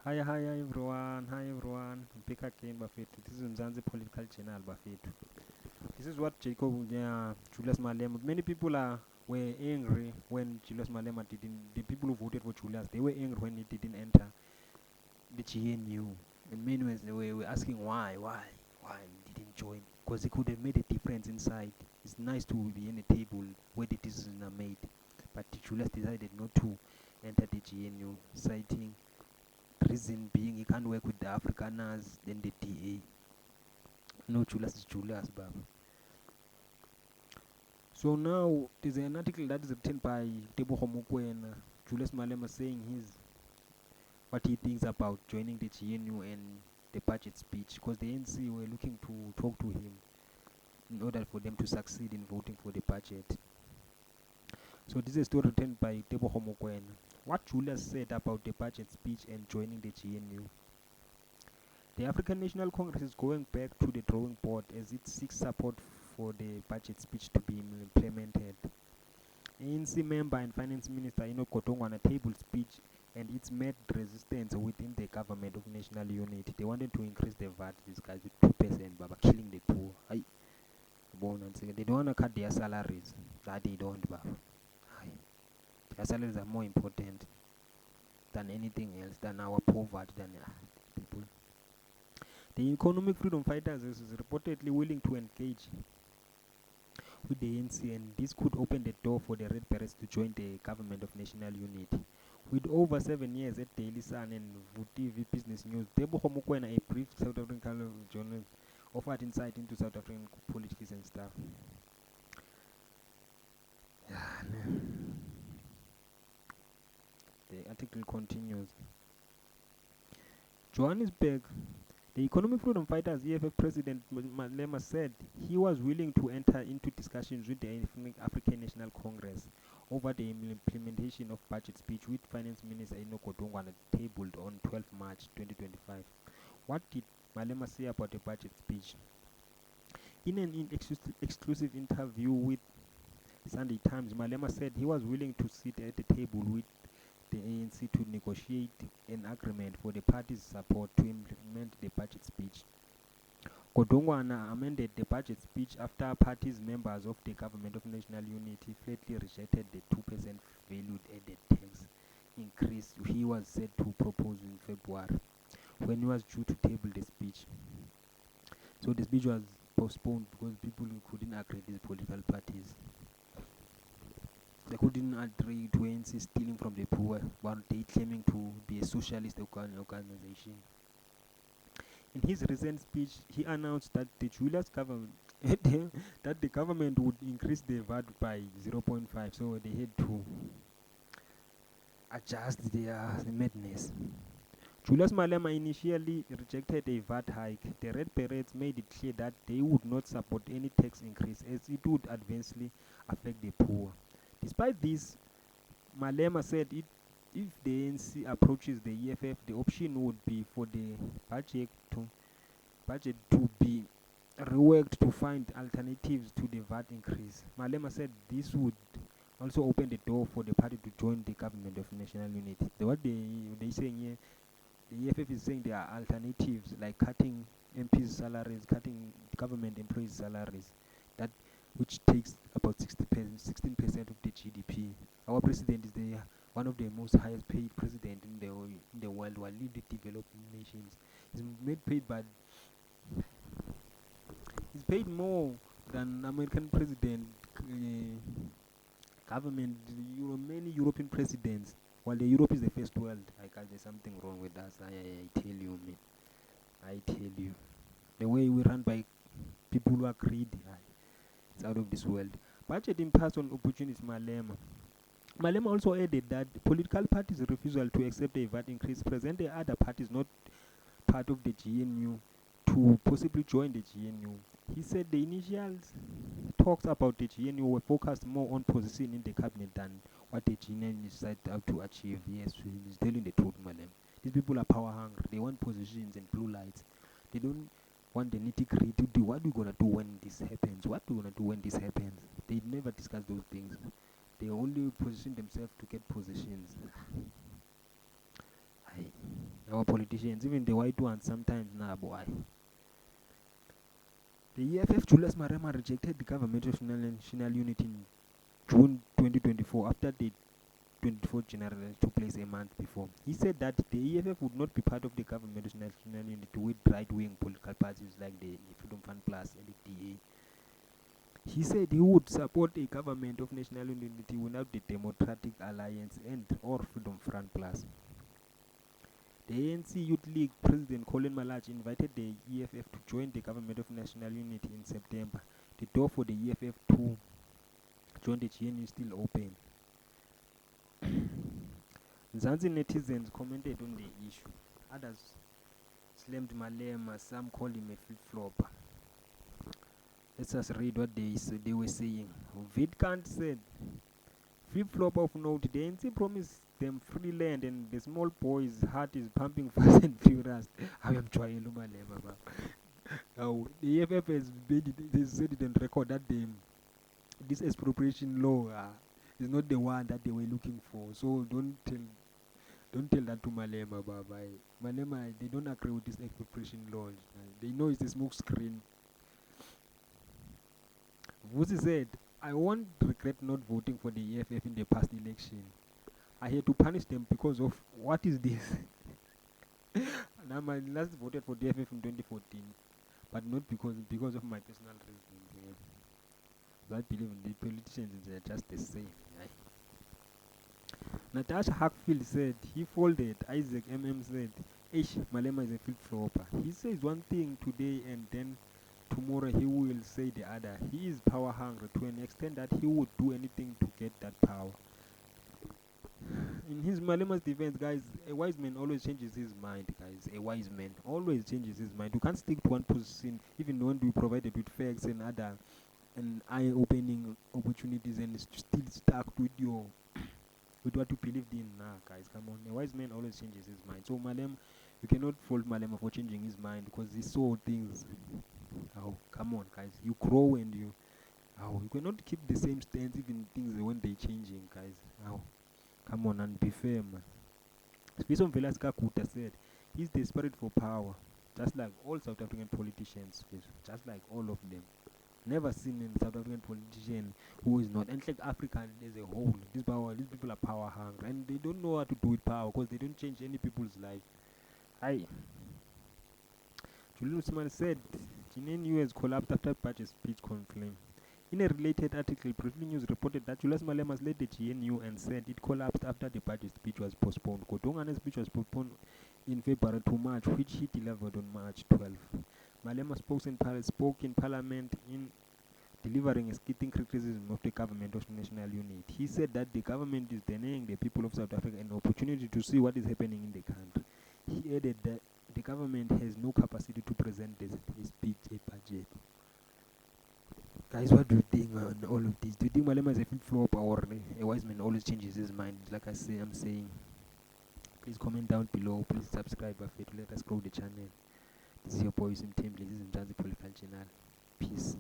Hi everyone. I'm back again, Buffett. This is Mzansi Political Channel, Buffett. This is what Julius Malema. Many people were angry when Julius Malema didn't. The people who voted for Julius, they were angry when he didn't enter the GNU. And many ways were asking why he didn't join? Because he could have made a difference inside. It's nice to be in a table where the decisions are made, but Julius decided not to enter the GNU, citing reason being he can't work with the Afrikaners, then the DA. No, Julius is Julius, Baba. So now there's an article that is written by Tebogo Mokoena, Julius Malema, saying what he thinks about joining the GNU and the budget speech, because the NC were looking to talk to him in order for them to succeed in voting for the budget. So this is a story written by Tebogo Mokoena. What Julius said about the budget speech and joining the GNU. The African National Congress is going back to the drawing board as it seeks support for the budget speech to be implemented. ANC member and finance minister Enoch Godongwana tabled speech and it's met resistance within the government of national unity. They wanted to increase the VAT, these guys, with 2%, Baba, killing the poor. They don't want to cut their salaries. That they don't, Baba. Their salaries are more important than anything else, than our poverty, than people. The economic freedom fighters is reportedly willing to engage with the ANC, and this could open the door for the Red Berets to join the government of national unity. With over 7 years at Daily Sun and VuTV Business News, Tebogo Mokoena, a brief South African journalist, offered insight into South African politics and stuff. The article continues. Johannesburg. The Economic Freedom Fighters EFF President Malema said he was willing to enter into discussions with the African National Congress over the implementation of budget speech with Finance Minister Enoch Godongwana tabled on 12 March 2025. What did Malema say about the budget speech? In an exclusive interview with Sunday Times, Malema said he was willing to sit at the table with the ANC to negotiate an agreement for the party's support to implement the budget speech. Godongwana amended the budget speech after party's members of the Government of National Unity flatly rejected the 2% value-added tax increase he was set to propose in February, when he was due to table the speech. So the speech was postponed because people couldn't agree with these political parties. They couldn't agree to ANC stealing from the poor, while they claiming to be a socialist organization. In his recent speech, he announced that the Julius government that the government would increase the VAT by 0.5, so they had to adjust their madness. Julius Malema initially rejected a VAT hike. The Red Berets made it clear that they would not support any tax increase as it would adversely affect the poor. Despite this, Malema said if the ANC approaches the EFF, the option would be for the budget to be reworked to find alternatives to the VAT increase. Malema said this would also open the door for the party to join the government of national unity. What they saying here, the EFF is saying there are alternatives like cutting MPs' salaries, cutting government employees' salaries, that which takes about 16% of the GDP. Our president is one of the most highest paid president in the world, while in the developing nations. He's paid more than American president, government, many European presidents. While Europe is the first world, there's something wrong with us. I tell you, man. I tell you, the way we run by people who are greedy. It's out of this world. Budget impasse on opportunities. Malema also added that political parties' refusal to accept a VAT increase present the other parties not part of the GNU to possibly join the GNU. He said the initial talks about the GNU were focused more on position in the cabinet than what the GNU is set out to achieve. Yes, he's telling the truth, Malema. These people are power hungry. They want positions and blue lights. They don't want the nitty-gritty to do. What are we going to do when this happens? What are we going to do when this happens? They never discuss those things. They only position themselves to get positions. our politicians, even the white ones sometimes, nah boy. The EFF Julius Malema rejected the government of national unity in June 2024 after the 24th general election took place a month before. He said that the EFF would not be part of the government of national unity with right-wing political parties like the Freedom Fund Plus and the DA. He said he would support a government of national unity without the Democratic Alliance and or Freedom Front Plus. The ANC Youth League President Colin Malach invited the EFF to join the government of national unity in September. The door for the EFF to join the GNU is still open. Mzansi netizens commented on the issue. Others slammed Malema, some called him a flip-flopper. Let's just read what they were saying. Vidkant said, flip-flop of note, the ANC promised them free land and the small boy's heart is pumping fast and furious. I am trying to Malema. Now, the EFF has said it on record that this expropriation law is not the one that they were looking for. So don't tell that to Malema, Baba. Malema, they don't agree with this expropriation law. They know it's a smoke screen. Vusi said, I won't regret not voting for the EFF in the past election. I had to punish them because of what is this? Now I last voted for the EFF in 2014, but not because of my personal reasons. I believe in the politicians are just the same. Natasha Hackfield said he folded. Isaac said, Malema is a flip-flopper. He says one thing today and then tomorrow he will say the other. He is power hungry to an extent that he would do anything to get that power. In his Malema's defense, guys, a wise man always changes his mind, guys. A wise man always changes his mind. You can't stick to one position even when we provided with facts and other and eye-opening opportunities and still stuck with what you believed in. Nah, guys, come on. A wise man always changes his mind. So Malema, you cannot fault Malema for changing his mind because he saw things. Oh, come on, guys. You grow and you cannot keep the same stance even things when they're changing, guys. Oh, come on and be fair, man. Spison Velasquez Kuta said, he's desperate for power, just like all South African politicians, just like all of them. Never seen a South African politician who is not. And like Africa as a whole, these people are power hungry and they don't know what to do with power because they don't change any people's life. Julius said, GNU has collapsed after budget speech confirmed. In a related article, Briefly News reported that Julius Malema led the GNU and said it collapsed after the budget speech was postponed. Kodonga's speech was postponed in February to March, which he delivered on March 12. Malema spoke in Parliament in delivering a scathing criticism of the government of national unity. He said that the government is denying the people of South Africa an opportunity to see what is happening in the country. He added that the government has no capacity to present a speech, a budget. Guys, what do you think on all of this? Do you think Malema is a flip-flop or a wise man always changes his mind? Like I'm saying, please comment down below. Please subscribe to let us grow the channel. This is your boy Sim Temple. This is Mzansi Political Channel. Peace.